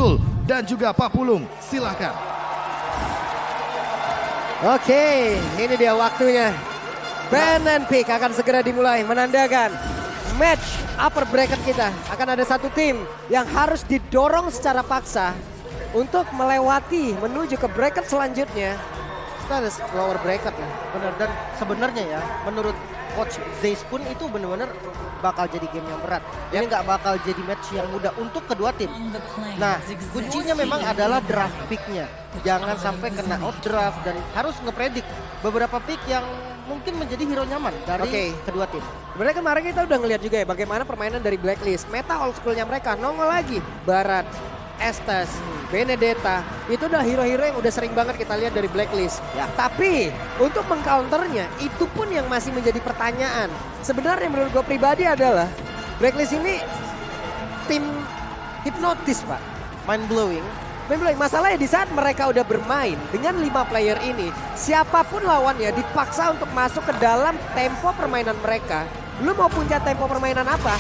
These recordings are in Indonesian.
Ucul dan juga Pak Pulung. Silahkan. Oke, ini dia waktunya. Ban and Pick akan segera dimulai menandakan match upper bracket kita. Akan ada satu tim yang harus didorong secara paksa untuk melewati menuju ke bracket selanjutnya. Kita ada lower bracket ya. Benar, dan sebenarnya ya menurut Coach Zeiss pun itu benar-benar bakal jadi game yang berat. Ini nggak bakal jadi match yang mudah untuk kedua tim. Nah, kuncinya memang adalah draft picknya. Jangan sampai kena out draft dan harus ngepredik beberapa pick yang mungkin menjadi hero nyaman dari kedua tim. Sebenarnya kemarin kita udah ngeliat juga ya bagaimana permainan dari Blacklist. Meta old schoolnya mereka nongol lagi. Barat, Estes, Benedetta, itu udah hero-hero yang udah sering banget kita lihat dari Blacklist. Ya. Tapi untuk mengcounternya itu pun yang masih menjadi pertanyaan. Sebenarnya menurut gue pribadi adalah Blacklist ini tim hipnotis Pak. Mind blowing. Masalahnya di saat mereka udah bermain dengan 5 player ini, siapapun lawannya dipaksa untuk masuk ke dalam tempo permainan mereka. Lu mau puncak tempo permainan apa?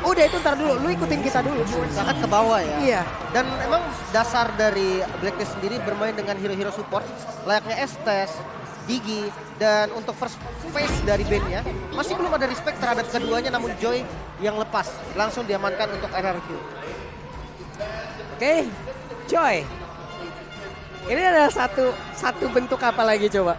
Udah itu ntar dulu, lu ikutin kita dulu. Sangat ke bawah ya. Iya. Dan emang dasar dari Blacklist sendiri bermain dengan hero-hero support layaknya Estes, Digi, dan untuk first phase dari bandnya masih belum ada respect terhadap keduanya, namun Joy yang lepas langsung diamankan untuk RRQ. Oke, Joy. Ini adalah satu bentuk apa lagi coba?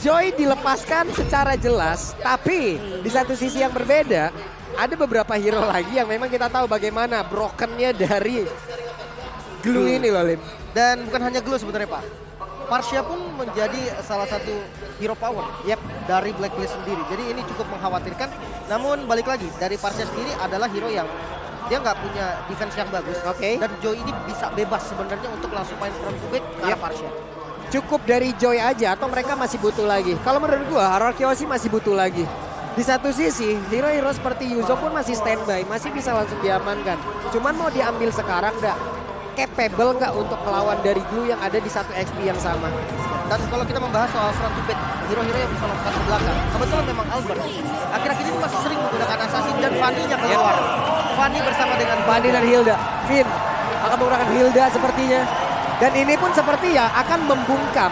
Joy dilepaskan secara jelas, tapi di satu sisi yang berbeda ada beberapa hero lagi yang memang kita tahu bagaimana brokennya dari Glue ini loh Lim. Dan bukan hanya Glue sebenarnya Pak. Parsia pun menjadi salah satu hero power dari Blacklist sendiri. Jadi ini cukup mengkhawatirkan. Namun balik lagi dari Parsia sendiri adalah hero yang dia nggak punya defense yang bagus. Dan Joy ini bisa bebas sebenarnya untuk langsung main front to back ke Parsia. Cukup dari Joy aja atau mereka masih butuh lagi? Kalau menurut gua Harakyoshi masih butuh lagi. Di satu sisi hero-hero seperti Yuzo pun masih standby, masih bisa langsung diamankan. Cuman mau diambil sekarang nggak capable nggak untuk melawan dari Glue yang ada di satu XP yang sama. Dan kalau kita membahas soal front to back, hero-hero yang bisa lompat ke belakang, kebetulan memang Albert akhir-akhir ini masih sering menggunakan assassin dan Fanny-nya keluar. Fanny bersama dengan Fanny dan Hilda. Finn akan menggunakan Hilda sepertinya. Dan ini pun seperti ya akan membungkam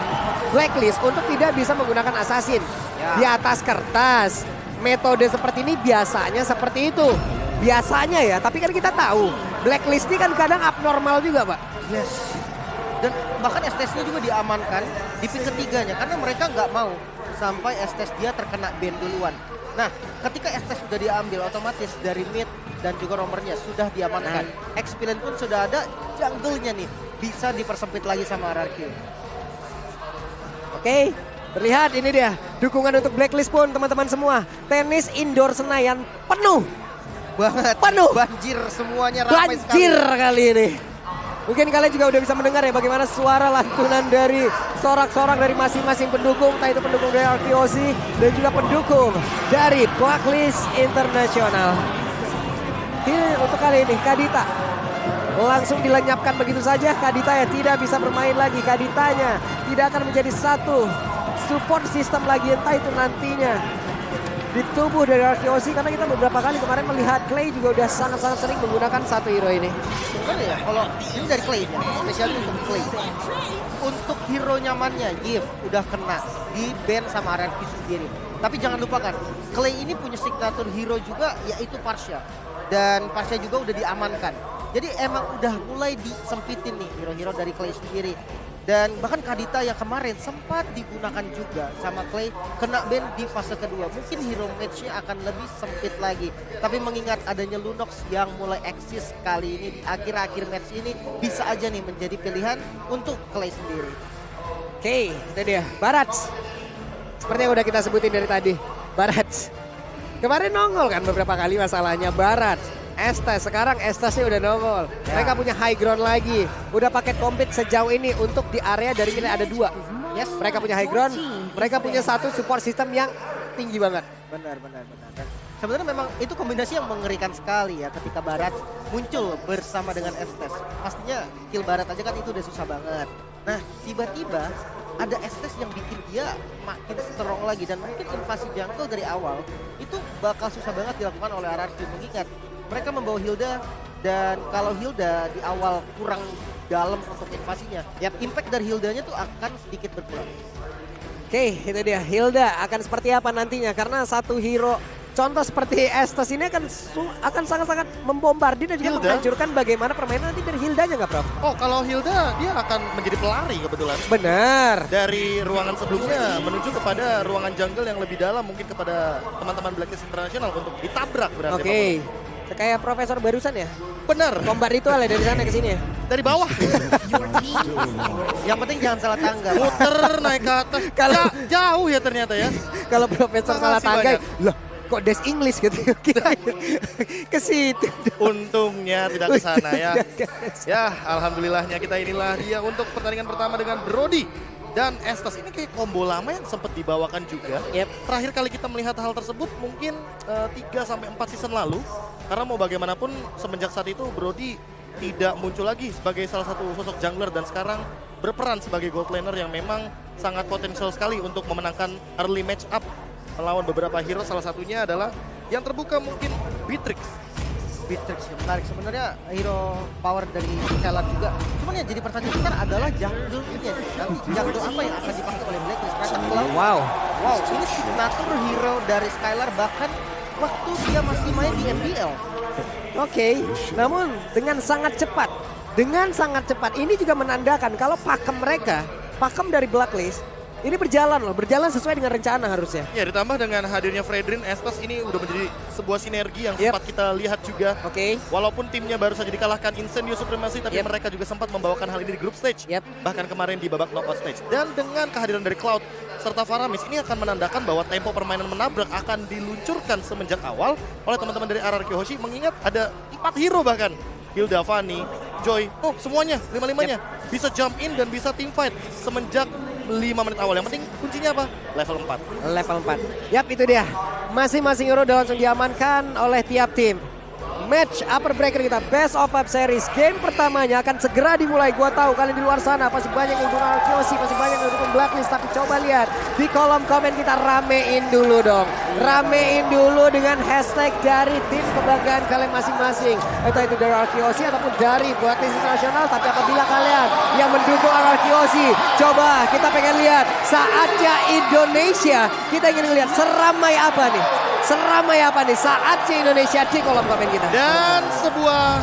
Blacklist untuk tidak bisa menggunakan assassin di atas kertas. Metode seperti ini biasanya seperti itu. Biasanya ya, tapi kan kita tahu Blacklist ini kan kadang abnormal juga Pak. Yes. Dan bahkan STS-nya juga diamankan di pick ketiganya karena mereka nggak mau sampai STS dia terkena ban duluan. Nah, ketika STS sudah diambil otomatis dari mid dan juga romernya sudah diamankan. Experience pun sudah ada, jungle-nya nih bisa dipersempit lagi sama RRQ. Oke, terlihat ini dia dukungan untuk Blacklist pun teman-teman semua. Tenis indoor Senayan penuh. Banget. Penuh. Banjir semuanya ramai Banjir sekali. kali ini. Mungkin kalian juga udah bisa mendengar ya bagaimana suara lantunan dari sorak-sorak dari masing-masing pendukung. Entah itu pendukung dari Arkeosi dan juga pendukung dari Blacklist International. Ini untuk kali ini Kadita langsung dilenyapkan begitu saja. Kadita ya tidak bisa bermain lagi. Kaditanya tidak akan menjadi satu support system lagi, entah itu nantinya di tubuh dari Arkeosi, karena kita beberapa kali kemarin melihat Clay juga udah sangat-sangat sering menggunakan satu hero ini. Kan ya kalau ini dari Clay-nya, spesialnya untuk Clay. Untuk hero nyamannya Yves udah kena di ban sama RRQ sendiri. Tapi jangan lupakan Clay ini punya signature hero juga yaitu Parsia. Dan Parsia juga udah diamankan. Jadi emang udah mulai disempitin nih hero-hero dari Clay sendiri. Dan bahkan Kadita yang kemarin sempat digunakan juga sama Clay kena ban di fase kedua. Mungkin hero match-nya akan lebih sempit lagi. Tapi mengingat adanya Lunox yang mulai eksis kali ini di akhir-akhir match ini bisa aja nih menjadi pilihan untuk Clay sendiri. Oke, itu dia Barat. Seperti yang udah kita sebutin dari tadi, Barat. Kemarin nongol kan beberapa kali masalahnya Barat. Estes, sekarang Estesnya udah nongol. Mereka punya high ground lagi. Udah paket komplit sejauh ini untuk di area dari kita ada 2. Yes, mereka punya high ground. Mereka punya satu support system yang tinggi banget. Benar. Dan sebenarnya memang itu kombinasi yang mengerikan sekali ya ketika Barat muncul bersama dengan Estes. Pastinya kill Barat aja kan itu udah susah banget. Nah, tiba-tiba ada Estes yang bikin dia makin strong lagi dan mungkin invasi jungle dari awal itu bakal susah banget dilakukan oleh RRQ mengingat mereka membawa Hilda Dan kalau Hilda di awal kurang dalam untuk invasinya, impact dari Hildanya tuh akan sedikit berkurang. Oke, itu dia. Hilda akan seperti apa nantinya? Karena satu hero contoh seperti Estes ini akan sangat-sangat membombardir dan juga menghancurkan bagaimana permainan nanti dari Hildanya nggak, Prof? Oh, kalau Hilda dia akan menjadi pelari kebetulan. Benar. Dari ruangan sebelumnya menuju kepada ruangan jungle yang lebih dalam, mungkin kepada teman-teman Blacklist International untuk ditabrak berarti. Oke. Kayak Profesor barusan ya? Benar. Combat ritual ya dari sana ke sini ya? Dari bawah. Yang penting jangan salah tangga. Muter naik ke atas. Kalau jauh ya ternyata ya. Kalau Profesor salah Makasih tangga, banyak. lah kok Des English gitu kira ke situ. Untungnya tidak ke sana ya. Ya, alhamdulillahnya kita inilah dia untuk pertandingan pertama dengan Brody dan Estes. Ini kayak combo lama yang sempat dibawakan juga. Terakhir kali kita melihat hal tersebut mungkin 3-4 season lalu. Karena mau bagaimanapun semenjak saat itu Brody tidak muncul lagi sebagai salah satu sosok jungler dan sekarang berperan sebagai gold laner yang memang sangat potensial sekali untuk memenangkan early match up melawan beberapa hero. Salah satunya adalah yang terbuka mungkin Beatrix. Beatrix menarik sebenarnya, hero power dari Skylar juga. Cuman yang jadi pertanyaan besar adalah jungle ini ya. Nanti jungle apa yang akan dipakai oleh Blacklist? Wow, ini signature hero dari Skylar bahkan waktu dia masih main di MPL. Oke, namun dengan sangat cepat. Ini juga menandakan kalau pakem dari Blacklist ini berjalan sesuai dengan rencana harusnya. Ya, ditambah dengan hadirnya Fredrin, Estes ini udah menjadi sebuah sinergi yang sempat kita lihat juga. Oke. Walaupun timnya baru saja dikalahkan Incendio Supremacy, tapi mereka juga sempat membawakan hal ini di group stage. Bahkan kemarin di babak knockout stage. Dan dengan kehadiran dari Cloud serta Faramis, ini akan menandakan bahwa tempo permainan menabrak akan diluncurkan semenjak awal oleh teman-teman dari RRQ Hoshi. Mengingat ada 4 hero bahkan. Hilda, Fanny, Joy, semuanya, 5-5-nya bisa jump in dan bisa team fight semenjak 5 menit awal. Yang penting kuncinya apa? Level 4. Level 4. Yap, itu dia. Masing-masing hero udah langsung diamankan oleh tiap tim. Match upper breaker kita, best of 5 series. Game pertamanya akan segera dimulai. Gua tahu kalian di luar sana pasti banyak yang dukung Arkeosi, pasti banyak yang dukung Blacklist. Tapi coba lihat di kolom komen kita, ramein dulu dong. Ramein dulu dengan hashtag dari tim kebanggaan kalian masing-masing. Entah itu dari Arkeosi ataupun dari Blacklist International. Tapi apabila kalian yang mendukung Arkeosi, coba kita pengen lihat saatnya Indonesia. Kita ingin lihat seramai apa nih? Saatnya Indonesia di kolom komen kita. Dan sebuah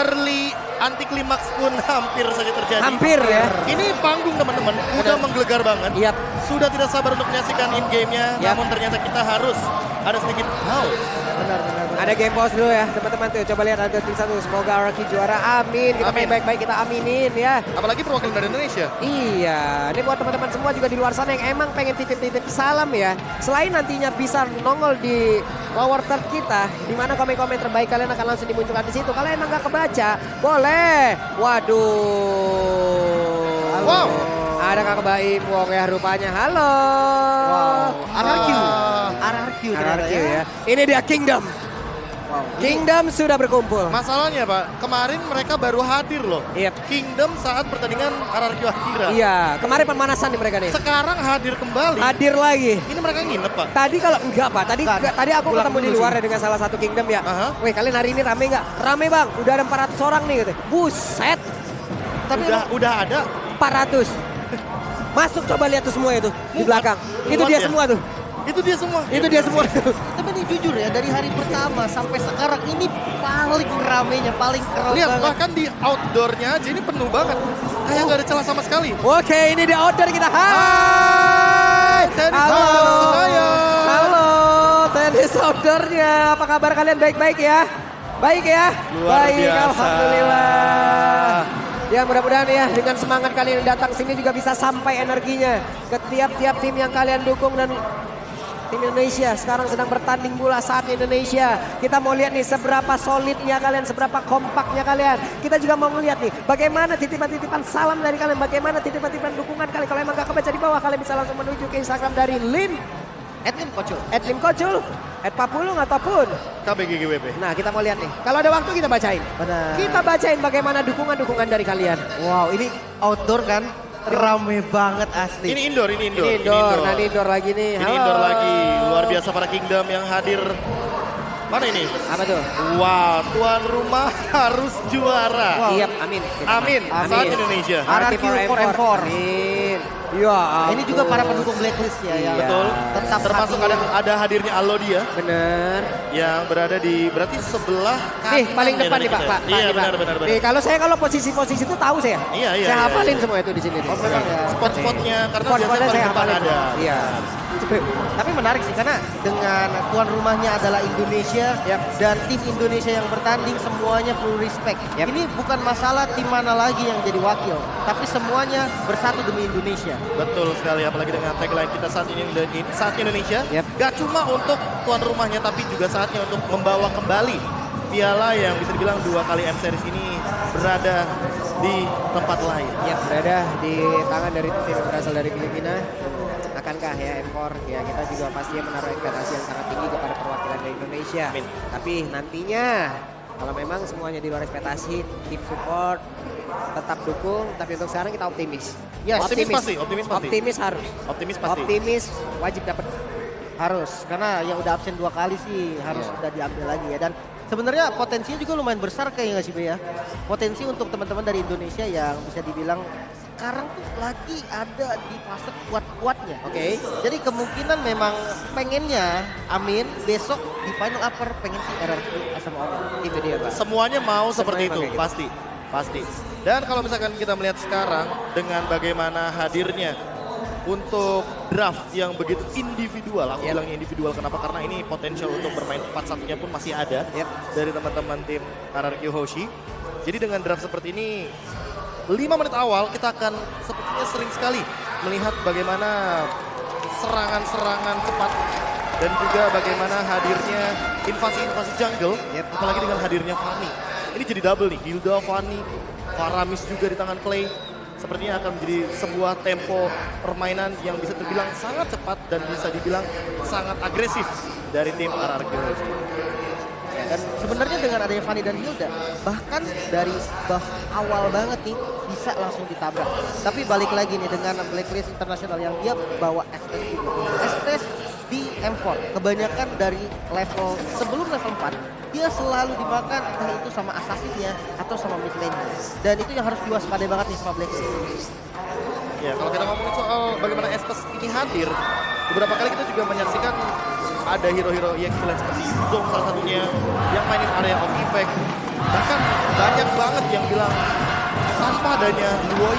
early anti klimaks pun hampir saja terjadi. Hampir ya. Ini panggung teman-teman, udah menggelegar banget. Yap. Sudah tidak sabar untuk menyaksikan in game-nya, namun ternyata kita harus ada sedikit pause. Benar. Ada game pause dulu ya teman-teman tuh. Coba lihat ada tim satu. Semoga Araki juara. Amin. Kita main baik-baik, kita aminin ya. Apalagi perwakilan dari Indonesia. Iya. Ini buat teman-teman semua juga di luar sana yang emang pengen titip-titip salam ya. Selain nantinya bisa nongol di lower third kita, di mana komen-komen terbaik kalian akan langsung dimunculkan di situ. Kalau emang gak kebaca, boleh. Waduh. Wow. Ada Kakak Baim Wong ya rupanya. Halo. Wow. RRQ ya. Ini dia Kingdom. Wow. Kingdom sudah berkumpul. Masalahnya Pak, kemarin mereka baru hadir loh. Kingdom saat pertandingan RRQ Akira. Iya, kemarin pemanasan nih mereka nih. Sekarang hadir kembali. Hadir lagi. Ini mereka nginep Pak. Tadi kalau enggak Pak, tadi aku ketemu di luar ya dengan salah satu Kingdom ya. Weh, kalian hari ini rame nggak? Rame Bang, udah ada 400 orang nih gitu. Buset. Tapi udah ada 400. Masuk coba lihat tuh semua itu di belakang. Itu dia semua tuh. Itu dia semua. Tapi ini jujur ya, dari hari pertama sampai sekarang ini paling ramenya, paling keren Lihat banget. bahkan di outdoornya aja ini penuh banget. Kayak nggak ada celah sama sekali. Oke, ini dia outdoor kita. Hai. Halo, tenis outdoornya. Apa kabar kalian? Baik-baik ya? Baik ya? Luar biasa. Alhamdulillah. Ya mudah-mudahan ya dengan semangat kalian datang sini juga bisa sampai energinya ke tiap-tiap tim yang kalian dukung. Dan tim Indonesia sekarang sedang bertanding bola saat Indonesia. Kita mau lihat nih seberapa solidnya kalian, seberapa kompaknya kalian. Kita juga mau melihat nih bagaimana titipan-titipan salam dari kalian, bagaimana titipan-titipan dukungan kalian. Kalau emang gak kebaca di bawah, kalian bisa langsung menuju ke Instagram dari @limkocul, @papulung ataupun KBGGWP. Nah, kita mau lihat nih. Kalau ada waktu kita bacain. Benar. Kita bacain bagaimana dukungan-dukungan dari kalian. Wow, ini outdoor kan? Rame banget asli. Ini indoor. Ini indoor. Nah, ini indoor lagi nih. Ini Halo. indoor lagi. Luar biasa para Kingdom yang hadir Mana ini? Apa tuh? Wah, tuan rumah harus juara. Wow. Iya, amin. Amin. Saat Indonesia. RRQ 4M4. Amin. Ya, Ini juga ampun. para pendukung Blacklist ya yang Iya. Betul. tetap Termasuk hati. ada hadirnya Alodia Bener. yang berada di berarti sebelah Nih, kanan paling ya depan dari nih Pak. kita. Pak, Iya, nih, Pak. benar. Nih, kalau posisi-posisi itu tahu saya. Iya, iya, Saya iya, hafalin iya. semua itu di sini. Oh, memang ya. Spot-spotnya karena Spot-spotnya biasanya saya paling depan hafalin. ada. Iya. Tapi menarik sih karena dengan tuan rumahnya adalah Indonesia dan tim Indonesia yang bertanding semuanya full respect. Ini bukan masalah tim mana lagi yang jadi wakil, tapi semuanya bersatu demi Indonesia. Betul sekali, apalagi dengan tagline kita saat Indonesia. Yep. Gak cuma untuk tuan rumahnya, tapi juga saatnya untuk membawa kembali piala yang bisa dibilang 2 kali M Series ini berada di tempat lain. Ya, berada di tangan dari tim yang berasal dari Filipina. Akankah ya M4? Ya, kita juga pastinya menaruh ekspektasi yang sangat tinggi kepada perwakilan dari Indonesia. Amin. Tapi nantinya kalau memang semuanya di luar ekspektasi, tim support tetap dukung. Tapi untuk sekarang kita optimis. Yes, optimis pasti. Optimis harus. Optimis pasti. Optimis wajib dapat. Harus, karena yang udah absen 2 kali sih harus udah diambil lagi ya. Dan sebenarnya potensinya juga lumayan besar kayaknya nggak sih Be ya? Potensi untuk teman-teman dari Indonesia yang bisa dibilang sekarang tuh lagi ada di fase kuat-kuatnya. Oke. Jadi kemungkinan memang pengennya, amin, besok di final upper pengen si RRQ sama orang. Itu dia, Pak. Semuanya mau seperti itu, Semuanya kayak gitu. pasti. Dan kalau misalkan kita melihat sekarang dengan bagaimana hadirnya untuk draft yang begitu individual, aku Yep. bilangnya individual kenapa? Karena ini potensial untuk bermain 4-1-nya pun masih ada Yep. dari teman-teman tim RRQ Hoshi. Jadi dengan draft seperti ini 5 menit awal kita akan sepertinya sering sekali melihat bagaimana serangan-serangan cepat dan juga bagaimana hadirnya invasi-invasi jungle, apalagi dengan hadirnya Fanny. Ini jadi double nih, Hilda, Fanny, Faramis juga di tangan Clay. Sepertinya akan menjadi sebuah tempo permainan yang bisa terbilang sangat cepat dan bisa dibilang sangat agresif dari tim RRQ. Dan sebenarnya dengan adanya Fanny dan Hilda, bahkan dari buff awal banget nih bisa langsung ditabrak. Tapi balik lagi nih dengan Blacklist Internasional yang dia bawa STS juga. STS di M4, kebanyakan dari level sebelum level 4, dia selalu dimakan entah itu sama assassinnya atau sama mid lane-nya. Dan itu yang harus diwaspadai banget nih sama Blacklist. Ya, kalau kita ngomongin soal bagaimana Estes ini hadir, beberapa kali kita juga menyaksikan ada hero-hero EXP lain seperti Zong salah satunya yang mainin area of effect. Bahkan banyak banget yang bilang tanpa adanya Luoi,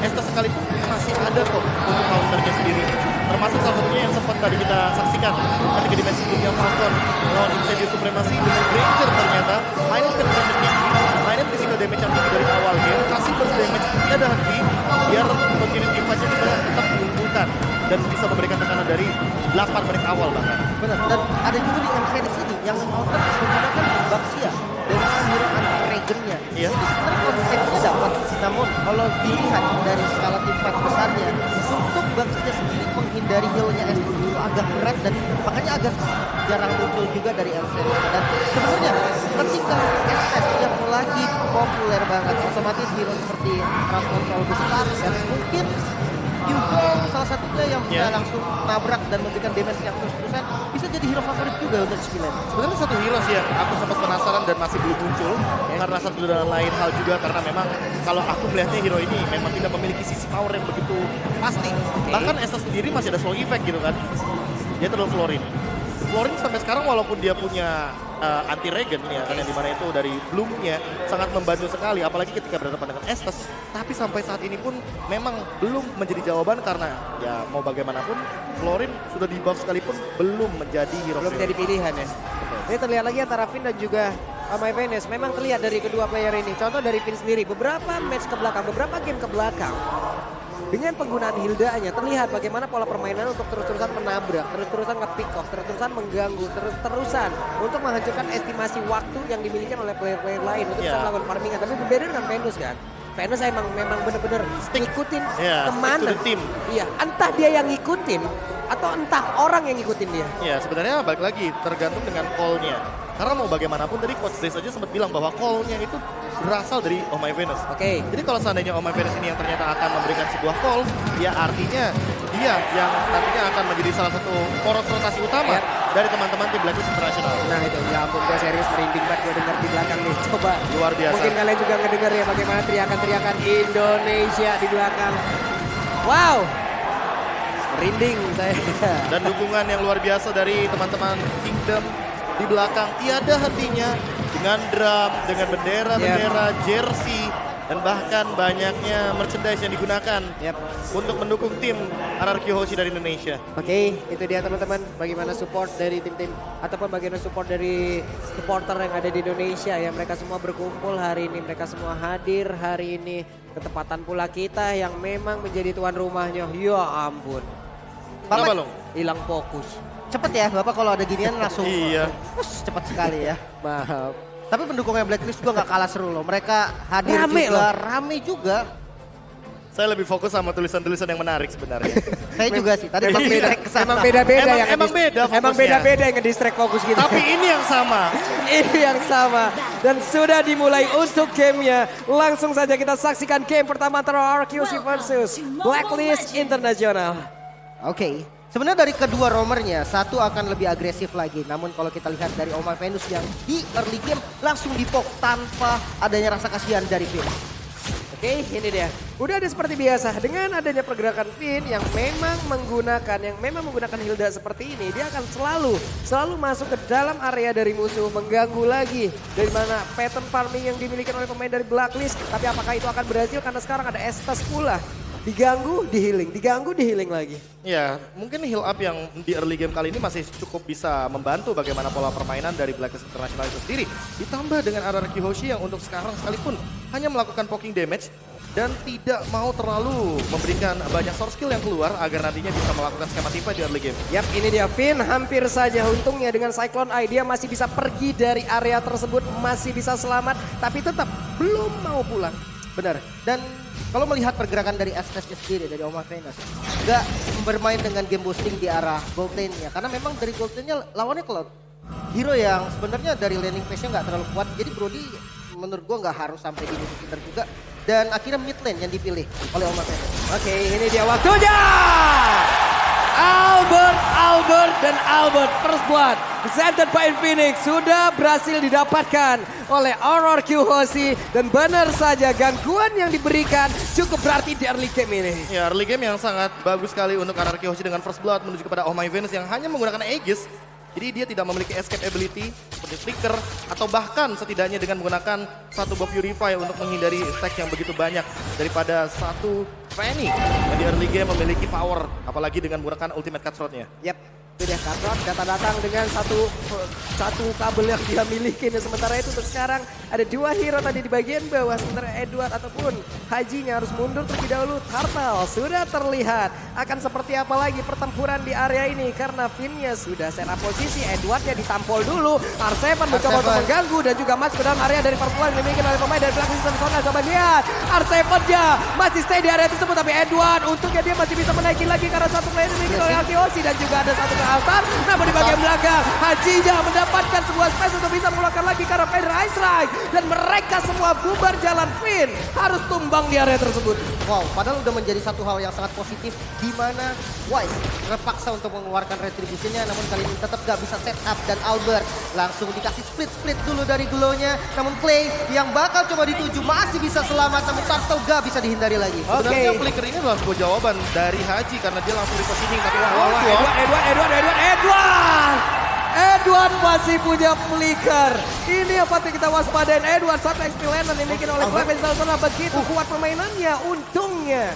Estes sekalipun masih ada kok untuk counternya sendiri. Termasuk salah satunya yang sempat tadi kita saksikan ketika di match sebelumnya Falcon lawan Incendio Supremacy dengan Granger ternyata mainin penetration tinggi, mainin physical damage yang tinggi dari awal game, kasih burst damage tiada henti biar continuous impact-nya bisa tetap diunggulkan dan bisa memberikan tekanan dari 8 menit awal bahkan. Benar, dan ada juga di M-Series ini yang counter menggunakan Baxia dengan hero anti-Dragon-nya. Iya. Sebenarnya konsepnya dapat, namun kalau dilihat dari skala tim fight besarnya, untuk Baxia sendiri menghindari heal-nya ST itu agak berat dan makanya agak jarang muncul juga dari M-Series. Dan sebenarnya ketika SS yang lagi populer banget, otomatis hero seperti Crowd Control besar dan mungkin Yuzong salah satunya yang bisa langsung nabrak dan memberikan damage yang terus-terusan bisa jadi hero favorit juga untuk Skillet. Sebenarnya satu hero sih yang aku sempat penasaran dan masih belum muncul karena satu dan lain hal juga karena memang kalau aku melihatnya hero ini memang tidak memiliki sisi power yang begitu pasti. Bahkan Esa sendiri masih ada slow effect gitu kan. Dia terlalu Florin. Florin sampai sekarang walaupun dia punya anti regen ya kan yang dimana itu dari Bloom-nya sangat membantu sekali apalagi ketika berhadapan dengan Estes, tapi sampai saat ini pun memang belum menjadi jawaban karena ya mau bagaimanapun Florin sudah di buff sekalipun belum menjadi hero Belum jadi pilihan ya. Ini terlihat lagi antara Finn dan juga My Venus. Memang terlihat dari kedua player ini. Contoh dari Finn sendiri, beberapa match ke belakang, beberapa game ke belakang. Dengan penggunaan Hilda-nya terlihat bagaimana pola permainan untuk terus-terusan menabrak, terus-terusan nge-pick off, terus-terusan mengganggu, terus-terusan untuk menghancurkan estimasi waktu yang dimiliki oleh player-player lain untuk bisa melakukan farmingan. Tapi berbeda dengan Venus kan. Venus memang benar-benar ngikutin kemana. stick to the team. Iya, entah dia yang ngikutin atau entah orang yang ngikutin dia. Ya sebenarnya balik lagi tergantung dengan call-nya. Karena mau bagaimanapun tadi Coach Zace aja sempat bilang bahwa call-nya itu berasal dari Oh My Venus. Oke. Jadi kalau seandainya Oh My Venus ini yang ternyata akan memberikan sebuah call, ya artinya dia yang nantinya akan menjadi salah satu poros rotasi utama dari teman-teman tim Blacklist International. Nah itu, ya ampun gue serius merinding banget gue dengar di belakang nih. Coba. Luar biasa. Mungkin kalian juga ngedenger ya bagaimana teriakan-teriakan Indonesia di belakang. Wow. Merinding saya. Dan dukungan yang luar biasa dari teman-teman Kingdom di belakang. Tiada hentinya dengan drum, dengan bendera-bendera, jersey. Dan bahkan banyaknya merchandise yang digunakan untuk mendukung tim RRQ Hoshi dari Indonesia. Oke, itu dia teman-teman. Bagaimana support dari tim-tim ataupun bagaimana support dari supporter yang ada di Indonesia ya. Mereka semua berkumpul hari ini, mereka semua hadir hari ini. Ketepatan pula kita yang memang menjadi tuan rumahnya. Ya ampun. Kenapa Long? Hilang fokus. Cepet ya Bapak kalau ada ginian langsung. Iya. Cepet sekali ya. Maaf. Tapi pendukungnya Blacklist juga nggak kalah seru loh. Mereka hadir Rame juga, loh. rame juga. Saya lebih fokus sama tulisan-tulisan yang menarik sebenarnya. Saya juga sih. Tadi Memang Bang beda, Direk kesana. emang beda-beda yang Emang beda Emang fokusnya. beda-beda yang ngedistract fokus kita. Tapi ini yang sama. Ini yang sama. Dan sudah dimulai untuk gamenya. Langsung saja kita saksikan game pertama antara RQC versus Blacklist International. Oke. Sebenarnya dari kedua roamernya, satu akan lebih agresif lagi. Namun kalau kita lihat dari Omar Venus yang di early game langsung dipok tanpa adanya rasa kasihan dari Finn. Oke, ini dia. Udah ada seperti biasa dengan adanya pergerakan Finn yang memang menggunakan Hilda seperti ini, dia akan selalu masuk ke dalam area dari musuh, mengganggu lagi dari mana pattern farming yang dimiliki oleh pemain dari Blacklist. Tapi apakah itu akan berhasil karena sekarang ada Estes pula. Diganggu, di healing lagi. Ya, mungkin heal up yang di early game kali ini masih cukup bisa membantu bagaimana pola permainan dari Blacklist International itu sendiri. Ditambah dengan RRQ Hoshi yang untuk sekarang sekalipun hanya melakukan poking damage dan tidak mau terlalu memberikan banyak source skill yang keluar agar nantinya bisa melakukan skema tipe di early game. Yap, ini dia Finn hampir saja untungnya dengan Cyclone Eye dia masih bisa pergi dari area tersebut, masih bisa selamat, tapi tetap belum mau pulang. Benar. Dan kalau melihat pergerakan dari Estes sendiri, dari Omar Venus, nggak bermain dengan game boosting di arah gold lane-nya. Karena memang dari gold lane-nya lawannya Cloud. Hero yang sebenarnya dari laning phase-nya nggak terlalu kuat. Jadi Brody menurut gua nggak harus sampai di Inhibitor juga. Dan akhirnya mid lane yang dipilih oleh Omar Venus. Oke, ini dia waktunya. Albert first blood presented by Infinix sudah berhasil didapatkan oleh RRQ Hoshi dan benar saja gangguan yang diberikan cukup berarti di early game ini. Ya, early game yang sangat bagus sekali untuk RRQ Hoshi dengan first blood menuju kepada Oh My Venus yang hanya menggunakan Aegis. Jadi dia tidak memiliki escape ability seperti Flicker atau bahkan setidaknya dengan menggunakan satu buff Purify untuk menghindari stack yang begitu banyak daripada satu Fanny yang di early game memiliki power apalagi dengan menggunakan ultimate cutthroat-nya. Yap, itu dia Cutthroat datang dengan satu kabel yang dia miliki. Dan sementara itu untuk sekarang ada dua hero tadi di bagian bawah. Sementara Edward ataupun Hajinya harus mundur terlebih dahulu. Turtle sudah terlihat akan seperti apa lagi pertempuran di area ini. Karena Finn-nya sudah set up posisi. Edwardnya ditampol dulu. R7 mencoba untuk mengganggu dan juga masuk ke dalam area dari pertempuran yang dimiliki oleh pemain dari Blacklist International. Coba lihat R7-nya masih stay di area tersebut. Tapi Edward untungnya dia masih bisa menaiki lagi karena satu player dimiliki oleh Hoshi dan juga ada satu altar, namun di bagian belakang Hajinya mendapatkan sebuah space untuk bisa mengeluarkan lagi karena Vader Ice Strike dan mereka semua bubar jalan. Finn harus tumbang di area tersebut. Wow, padahal udah menjadi satu hal yang sangat positif di mana Wise terpaksa untuk mengeluarkan retribution-nya namun kali ini tetap gak bisa set up dan Albert langsung dikasih split dulu dari glow-nya. Namun Clay yang bakal coba dituju masih bisa selamat namun Turtle gak bisa dihindari lagi. Sebenarnya Flicker ini adalah sebuah jawaban dari Haji karena dia langsung repositioning tapi Edward masih punya flicker. Ini yang patut kita waspadain. Edward satu XP lane yang dimiliki oleh Blacklist International begitu kuat permainannya. Untungnya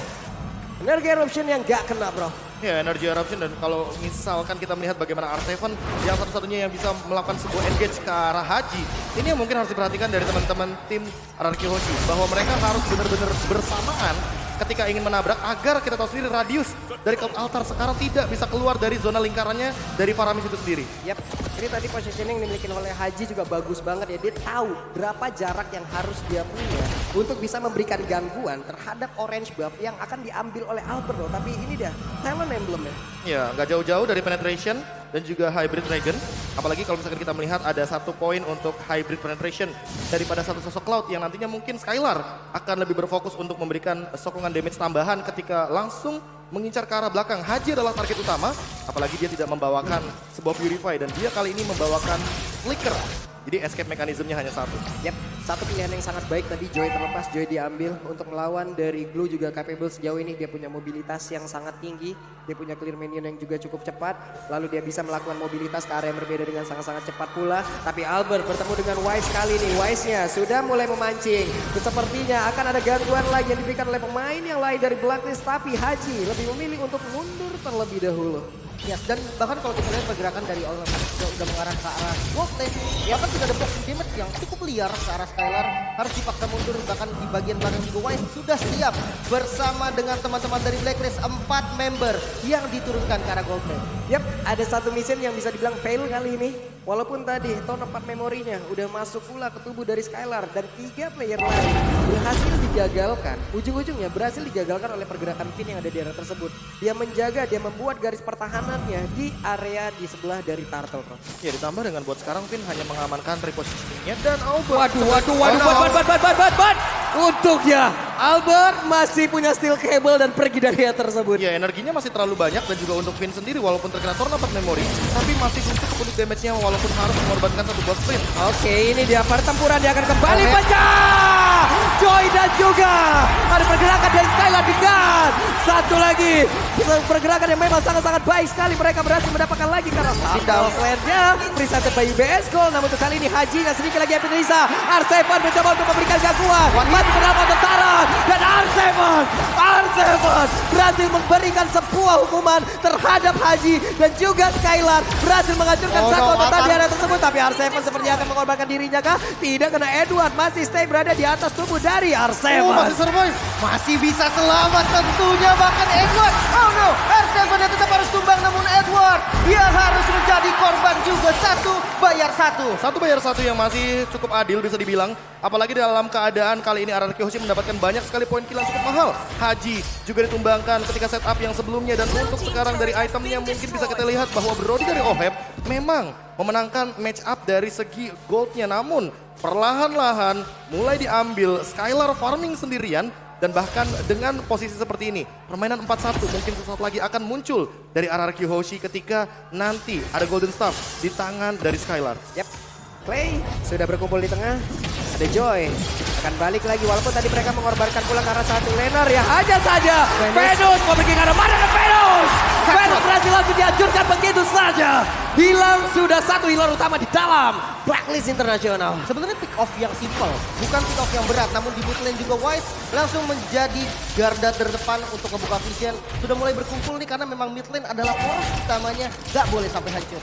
Energy Eruption yang gak kena bro. Ya, Energy Eruption dan kalau misalkan kita melihat bagaimana R7 yang satu-satunya yang bisa melakukan sebuah engage ke arah Haji. Ini yang mungkin harus diperhatikan dari teman-teman tim RRQ Hoshi. Bahwa mereka harus benar-benar bersamaan ketika ingin menabrak agar kita tahu sendiri radius dari Cloud Altar sekarang tidak bisa keluar dari zona lingkarannya dari Faramis itu sendiri. Yap, ini tadi positioning yang dimiliki oleh Haji juga bagus banget ya. Dia tahu berapa jarak yang harus dia punya untuk bisa memberikan gangguan terhadap orange buff yang akan diambil oleh Alberto. Tapi ini dia talent emblemnya. Ya, nggak jauh-jauh dari Penetration dan juga Hybrid Dragon. Apalagi kalau misalkan kita melihat ada 1 poin untuk hybrid penetration daripada satu sosok Cloud yang nantinya mungkin Skylar akan lebih berfokus untuk memberikan sokongan damage tambahan ketika langsung mengincar ke arah belakang. Haji adalah target utama, apalagi dia tidak membawakan sebuah Purify dan dia kali ini membawakan Flicker. Jadi escape mekanismenya hanya 1. Yap, satu pilihan yang sangat baik tadi Joy terlepas, Joy diambil untuk melawan dari Glue juga capable sejauh ini. Dia punya mobilitas yang sangat tinggi, dia punya clear minion yang juga cukup cepat. Lalu dia bisa melakukan mobilitas ke area yang berbeda dengan sangat-sangat cepat pula. Tapi Albert bertemu dengan Wise kali ini, Wise-nya sudah mulai memancing. Sepertinya akan ada gangguan lagi yang diberikan oleh pemain yang lain dari Blacklist. Tapi Haji lebih memilih untuk mundur terlebih dahulu. Yes, dan bahkan kalau kita lihat pergerakan dari All udah mengarah ke arah Gold Lane, bahkan sudah ada box damage yang cukup liar ke arah Skylar, harus dipaksa mundur, bahkan di bagian belakang juga Wise sudah siap bersama dengan teman-teman dari Blacklist, 4 member yang diturunkan ke arah Gold Lane. Yap, ada satu mission yang bisa dibilang fail kali ini. Walaupun tadi Tone 4 memorinya udah masuk pula ke tubuh dari Skylar dan 3 player lain berhasil digagalkan. Ujung-ujungnya berhasil digagalkan oleh pergerakan Finn yang ada di area tersebut. Dia menjaga, dia membuat garis pertahanannya di area di sebelah dari Turtle. Ya ditambah dengan buat sekarang Finn hanya mengamankan repositioningnya dan Albert. Waduh. Untuknya Albert masih punya steel cable dan pergi dari area tersebut. Ya energinya masih terlalu banyak dan juga untuk Finn sendiri walaupun terkena Torn 4 memori tapi masih cukup untuk damage-nya walaupun harus mengorbankan satu buat sprint. Oke, ini dia pertempuran, dia akan kembali pecah. Joy dan juga ada pergerakan dari Skylar di guard. Satu lagi pergerakan yang memang sangat-sangat baik sekali. Mereka berhasil mendapatkan lagi karena down flare-nya presented by UBS Gold. Namun untuk kali ini Haji dan sedikit lagi Ebenisa. R7 mencoba untuk memberikan gangguan. Masih berdampak untuk Taran dan R7 berhasil memberikan sebuah hukuman terhadap Haji dan juga Skylar. Berhasil menghancurkan satu otot di area tersebut. Tapi R7 sepertinya akan mengorbankan dirinya kah? Tidak, karena Edward masih stay berada di atas tubuh dari R7. Masih survive. Masih bisa selamat tentunya, bahkan Edward. Oh no, R7 tetap harus tumbang, namun Edward dia harus menjadi korban juga. 1 bayar 1. 1 bayar 1 yang masih cukup adil bisa dibilang. Apalagi dalam keadaan kali ini RRQ Hoshi mendapatkan banyak sekali poin kill yang cukup mahal. Haji juga ditumbangkan ketika setup yang sebelumnya. Dan untuk sekarang dari itemnya mungkin bisa kita lihat bahwa Brody dari Oheb memang memenangkan match up dari segi goldnya. Namun perlahan-lahan mulai diambil Skylar farming sendirian. Dan bahkan dengan posisi seperti ini, permainan 4-1 mungkin sesaat lagi akan muncul dari RRQ Hoshi ketika nanti ada Golden Staff di tangan dari Skylar. Yap, Clay sudah berkumpul di tengah. Ada Joy akan balik lagi walaupun tadi mereka mengorbankan pula karena satu laner ya hanya saja. Venus mau pergi ke arah mana ke Venus? Venus berhasil langsung dihancurkan begitu saja. Hilang sudah satu healer utama di dalam Blacklist Internasional. Sebenarnya pick off yang simple, bukan pick off yang berat. Namun di mid lane juga Wise langsung menjadi garda terdepan untuk membuka vision. Sudah mulai berkumpul nih karena memang mid lane adalah poros utamanya, gak boleh sampai hancur.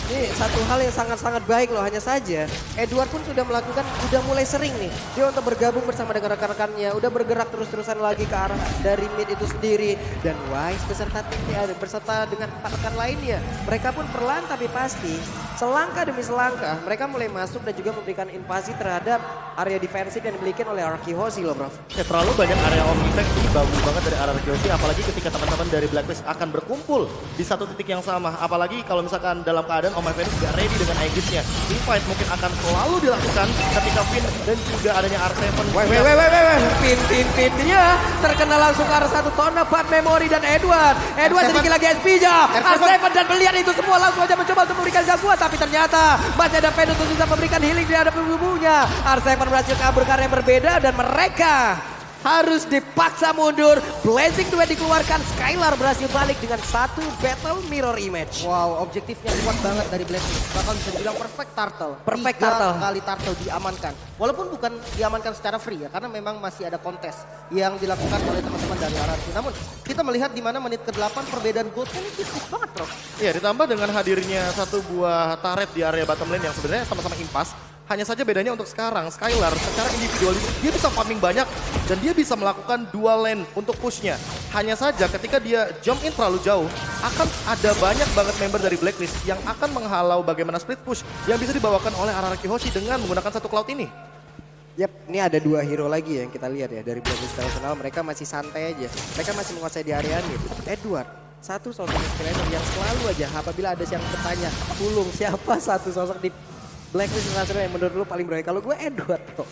Ini satu hal yang sangat-sangat baik loh, hanya saja Edward pun sudah melakukan, udah mulai sering nih dia untuk bergabung bersama dengan rekan-rekannya, udah bergerak terus-terusan lagi ke arah dari mid itu sendiri. Dan Wise beserta timnya, beserta dengan 4 rekan lainnya, mereka pun perlahan tapi pasti selangkah demi selangkah mereka mulai masuk dan juga memberikan invasi terhadap area defensif yang dimiliki oleh RRQ Hoshi loh bro. Ya terlalu banyak area of effect ini bagus banget dari RRQ Hoshi, apalagi ketika teman-teman dari Blacklist akan berkumpul di satu titik yang sama. Apalagi kalau misalkan dalam keadaan Omar Venus gak ready dengan Aegis-nya. Teamfight mungkin akan selalu dilakukan ketika Finn dan juga adanya R7. Finn-nya terkena langsung ke arah satu Tone 4 memori dan Edward sedikit lagi SP-nya. R7 dan melihat itu semua langsung aja mencoba untuk memberikan gangguan. Tapi ternyata masih ada Venus untuk bisa memberikan healing di hadapan tubuhnya. R7 berhasil kabur ke area yang berbeda dan mereka harus dipaksa mundur. Blazing Duet dikeluarkan, Skylar berhasil balik dengan satu battle mirror image. Wow, objektifnya kuat banget dari Blazing. Bahkan bisa dibilang perfect turtle. Perfect 3 turtle. kali turtle diamankan. Walaupun bukan diamankan secara free ya, karena memang masih ada kontes yang dilakukan oleh teman-teman dari RRQ. Namun kita melihat di mana menit ke-8 perbedaan goldnya ini tipis banget bro. Ya ditambah dengan hadirnya satu buah turret di area bottom lane yang sebenarnya sama-sama impas. Hanya saja bedanya untuk sekarang, Skylar secara individualis dia bisa farming banyak dan dia bisa melakukan dual lane untuk pushnya. Hanya saja ketika dia jump in terlalu jauh, akan ada banyak banget member dari Blacklist yang akan menghalau bagaimana split push yang bisa dibawakan oleh RRQ Hoshi dengan menggunakan satu cloud ini. Yap, ini ada 2 hero lagi ya yang kita lihat ya dari Blacklist International. Mereka masih santai aja, mereka masih menguasai di area ini. Edward satu sosok Explainer yang selalu aja apabila ada yang bertanya, Pulung siapa satu sosok di Blacklist International yang menurut lu paling berbahaya? Kalau gue Edward tuh.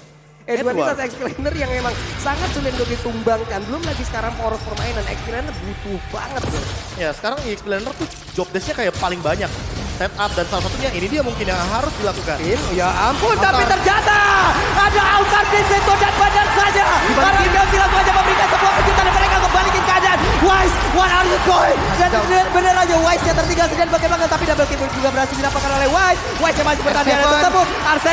Edward ini satu Explainer yang memang sangat sulit untuk ditumbangkan. Belum lagi sekarang poros permainan, Explainer butuh banget loh. Ya sekarang Explainer tuh job desk-nya kayak paling banyak. Setup dan salah satunya ini dia mungkin yang harus dilakukan. Ya ampun, tapi ternyata ada Altar di situ dan benar saja. Karena dia langsung aja memberikan sebuah kejutan dan mereka kembalikin keadaan. Wise, what are you doing? Dan benar aja Wise-nya tertinggal sendirian bagaimana, tapi double kill juga berhasil didapatkan oleh Wise. Wise-nya masih bertahan di area tersebut. R7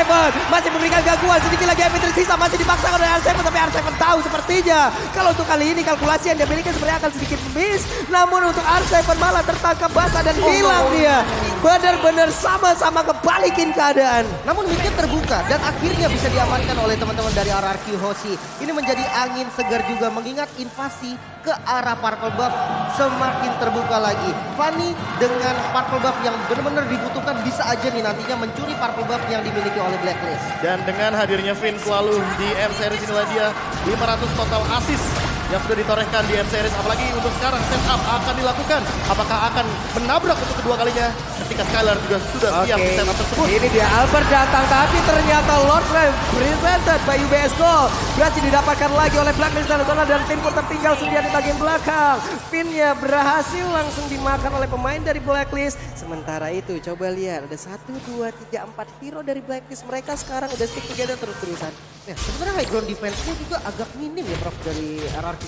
masih memberikan gangguan, sedikit lagi MP tersisa masih dipaksa oleh R7, tapi R7 tahu sepertinya kalau untuk kali ini kalkulasi yang dia miliki sebenarnya akan sedikit miss. Namun untuk R7 malah tertangkap basah dan hilang dia. Benar-benar sama-sama kebalikin keadaan. Namun midnya terbuka dan akhirnya bisa diamankan oleh teman-teman dari RRQ Hoshi. Ini menjadi angin segar juga mengingat invasi ke arah Purple Buff semakin terbuka lagi. Fanny dengan Purple Buff yang benar-benar dibutuhkan bisa aja nih nantinya mencuri Purple Buff yang dimiliki oleh Blacklist. Dan dengan hadirnya Finn selalu di M-Series inilah dia 500 total assist yang sudah ditorehkan di M-Series. Apalagi untuk sekarang setup akan dilakukan. Apakah akan menabrak untuk kedua kalinya ketika Skylar juga sudah siap di setup tersebut. Ini dia Albert datang, tapi ternyata Lord Flame presented by UBS Gold berhasil didapatkan lagi oleh Blacklist International dan tim pun tertinggal sendirian di bagian belakang. Pinnya berhasil langsung dimakan oleh pemain dari Blacklist. Sementara itu coba lihat ada 1, 2, 3, 4 hero dari Blacklist. Mereka sekarang udah stick together terus-terusan. Ya, sebenarnya high ground defense-nya juga agak minim ya Prof dari RRQ.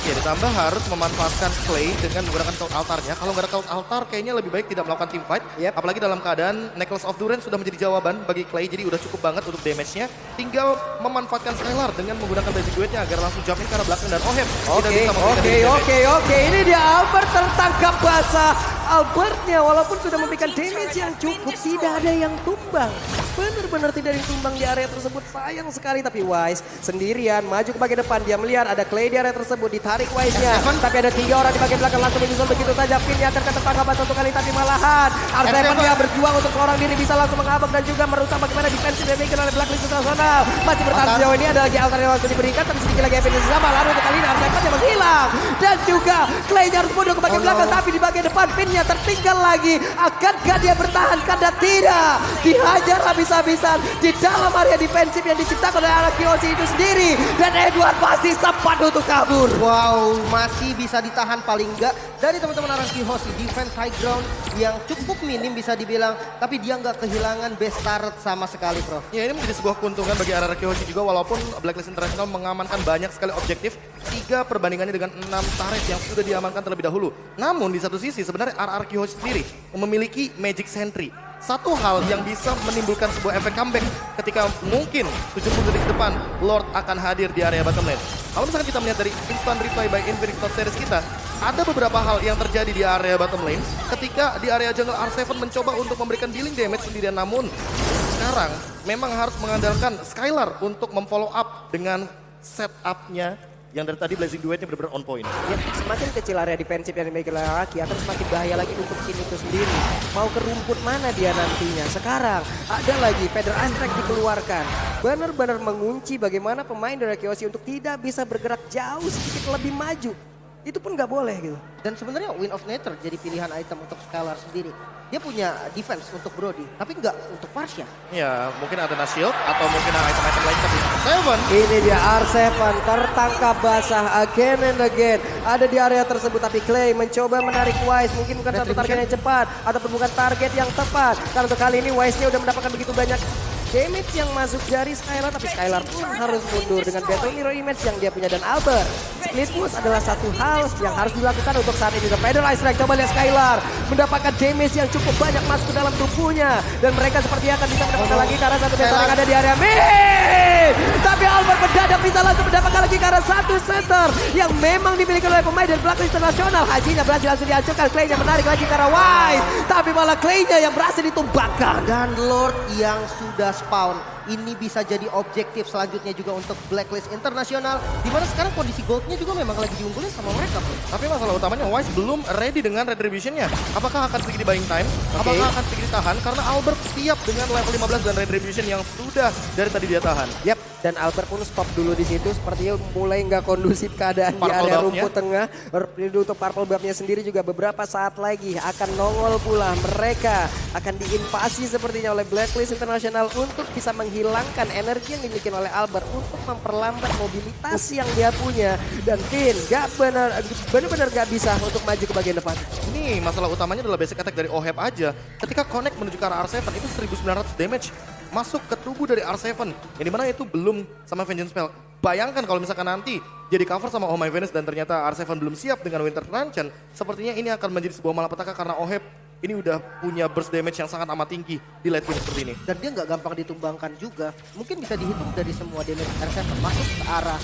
Ya ditambah harus memanfaatkan Clay dengan menggunakan cloud altarnya. Kalau nggak ada cloud altar kayaknya lebih baik tidak melakukan team fight. Apalagi dalam keadaan Necklace of Duren sudah menjadi jawaban bagi Clay. Jadi udah cukup banget untuk damage-nya. Tinggal memanfaatkan Skylar dengan menggunakan basic duetnya agar langsung jump in ke arah belakang dan Oheb. Oke. Ini dia Albert tertangkap basah. Albertnya walaupun sudah memberikan damage yang cukup, tidak ada yang tumbang. Benar-benar tidak ada yang tumbang di area tersebut. Sayang sekali, tapi Wise sendirian maju ke bagian depan. Dia melihat ada Clay di area tersebut, ditarik Wise-nya. Tapi ada 3 orang di bagian belakang langsung menyusul begitu saja. Pinnya akan tertangkap basah satu kali, tapi malahan R7 dia berjuang untuk seorang diri bisa langsung mengabak dan juga merusak bagaimana defense yang dimiliki oleh Blacklist International. Masih bertahan sejauh ini, ada lagi altar yang langsung diberikan, tapi sedikit lagi efeknya sama. Lalu untuk kali ini R7 yang menghilang. Dan juga Clay-nya harus mundur ke bagian belakang, tapi di bagian depan Pinnya tertinggal lagi. Akankah dia bertahan? Karena tidak. Dihajar habis-habisan di dalam area defensif yang diciptakan oleh RRQ Hoshi itu sendiri. Dan Edward pasti sempat untuk kabur. Wow, masih bisa ditahan paling enggak dari teman-teman RRQ Hoshi. Defense high ground yang cukup minim bisa dibilang. Tapi dia nggak kehilangan best turret sama sekali, Prof. Ya ini menjadi sebuah keuntungan bagi RRQ Hoshi juga walaupun Blacklist International mengamankan banyak sekali objektif. 3 perbandingannya dengan 6 turret yang sudah diamankan terlebih dahulu. Namun di satu sisi sebenarnya RRQ Hoshi sendiri memiliki Magic Sentry. Satu hal yang bisa menimbulkan sebuah efek comeback ketika mungkin 70 detik ke depan Lord akan hadir di area bottom lane. Kalau misalkan kita melihat dari instant reply by Infinix Top Series kita, ada beberapa hal yang terjadi di area bottom lane ketika di area jungle R7 mencoba untuk memberikan dealing damage sendirian, namun sekarang memang harus mengandalkan Skylar untuk memfollow up dengan setup-nya yang dari tadi Blazing Duetnya benar-benar on point. Ya, semakin kecil area defensif yang dimiliki oleh RRQ akan semakin bahaya lagi untuk tim itu sendiri. Mau ke rumput mana dia nantinya? Sekarang ada lagi Feather Aspect dikeluarkan. Benar-benar mengunci bagaimana pemain dari RRQ Hoshi untuk tidak bisa bergerak jauh sedikit lebih maju. Itu pun nggak boleh gitu. Dan sebenarnya Wind of Nature jadi pilihan item untuk Skylar sendiri. Dia punya defense untuk Brody, tapi nggak untuk Parsha. Ya, mungkin ada shield atau mungkin ada item-item lain tapi R7. Ini dia R7 tertangkap basah again and again. Ada di area tersebut tapi Clay mencoba menarik Wise. Mungkin bukan satu target yang cepat ataupun bukan target yang tepat. Karena untuk kali ini Wise-nya udah mendapatkan begitu banyak damage yang masuk dari Skylar, tapi Skylar pun harus mundur dengan Battle Mirror Image yang dia punya dan Albert. Split push adalah satu hal yang harus dilakukan untuk saat ini. Feather Strike, coba lihat Skylar mendapatkan damage yang cukup banyak masuk ke dalam tubuhnya dan mereka seperti akan bisa mendapatkan lagi karena satu center yang ada di area mid. Tapi Albert mendadak bisa langsung mendapatkan lagi karena satu center yang memang dimiliki oleh pemain dari Blacklist International. Hajinya berhasil langsung dihancurkan, Clay-nya menarik lagi karena Wise, tapi malah Clay-nya yang berhasil ditumbangkan. Dan Lord yang sudah spawn. Ini bisa jadi objektif selanjutnya juga untuk Blacklist International. Dimana sekarang kondisi goldnya juga memang lagi diunggulin sama mereka, bro. Tapi masalah utamanya Wise belum ready dengan Retribution-nya. Apakah akan sedikit di buying time? Apakah akan sedikit ditahan? Karena Albert siap dengan level 15 dan Retribution yang sudah dari tadi dia tahan. Yap. Dan Albert pun stop dulu di situ, sepertinya mulai nggak kondusif keadaan di Purple area buff-nya. rumput tengah. Untuk Purple Buff-nya sendiri juga beberapa saat lagi akan nongol pula. Mereka akan diinvasi sepertinya oleh Blacklist International untuk bisa menghilangkan energi yang dimiliki oleh Albert untuk memperlambat mobilitas yang dia punya. Dan Finn gak benar-benar gak bisa untuk maju ke bagian depan. Ini masalah utamanya adalah basic attack dari OHEP aja. Ketika connect menuju ke arah R7 itu 1900 damage masuk ke tubuh dari R7. Yang dimana itu belum sama Vengeance Spell. Bayangkan kalau misalkan nanti jadi cover sama Oh My Venus dan ternyata R7 belum siap dengan Winter Truncheon. Sepertinya ini akan menjadi sebuah malapetaka karena OHEP ini udah punya burst damage yang sangat amat tinggi di late game seperti ini. Dan dia nggak gampang ditumbangkan juga. Mungkin bisa dihitung dari semua damage R7 masuk ke arah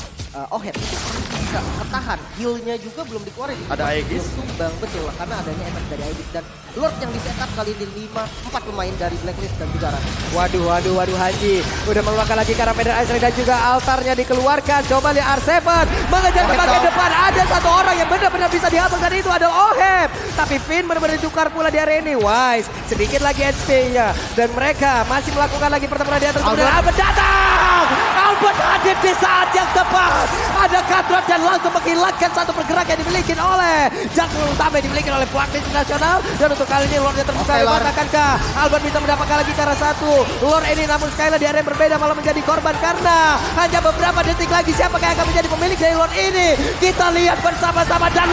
Ohet. Bisa ketahan. Heal-nya juga belum dikeluarin. Ada Aegis. Belum tumbang, betul lah. Karena adanya efek dari Aegis. Dan Lord yang di setup kali ini 4 pemain dari Blacklist dan juga Rana. Waduh Haji. Udah mengeluarkan lagi ke arah Medan Ice dan juga altarnya dikeluarkan. Coba lihat R7 mengejar ke bagian depan. Ada satu orang yang benar-benar bisa dihabis dan itu adalah Ohep. Tapi Finn benar-benar ditukar pula di area ini. Wise sedikit lagi HP-nya. Dan mereka masih melakukan lagi pertempuran di atas. Kemudian Albert datang. Albert hadir di saat yang tepat. Ada Kadrot dan langsung menghilangkan satu pergerakan yang dimiliki oleh jangkul utama yang dimiliki oleh Blacklist Nasional. Dan untuk kali ini Lordnya terbuka lebar. Akankah Albert bisa mendapatkan lagi ke arah satu Lord ini, namun Skylar di area yang berbeda malah menjadi korban karena hanya beberapa detik lagi siapakah yang akan menjadi pemilik dari Lord ini. Kita lihat bersama-sama dan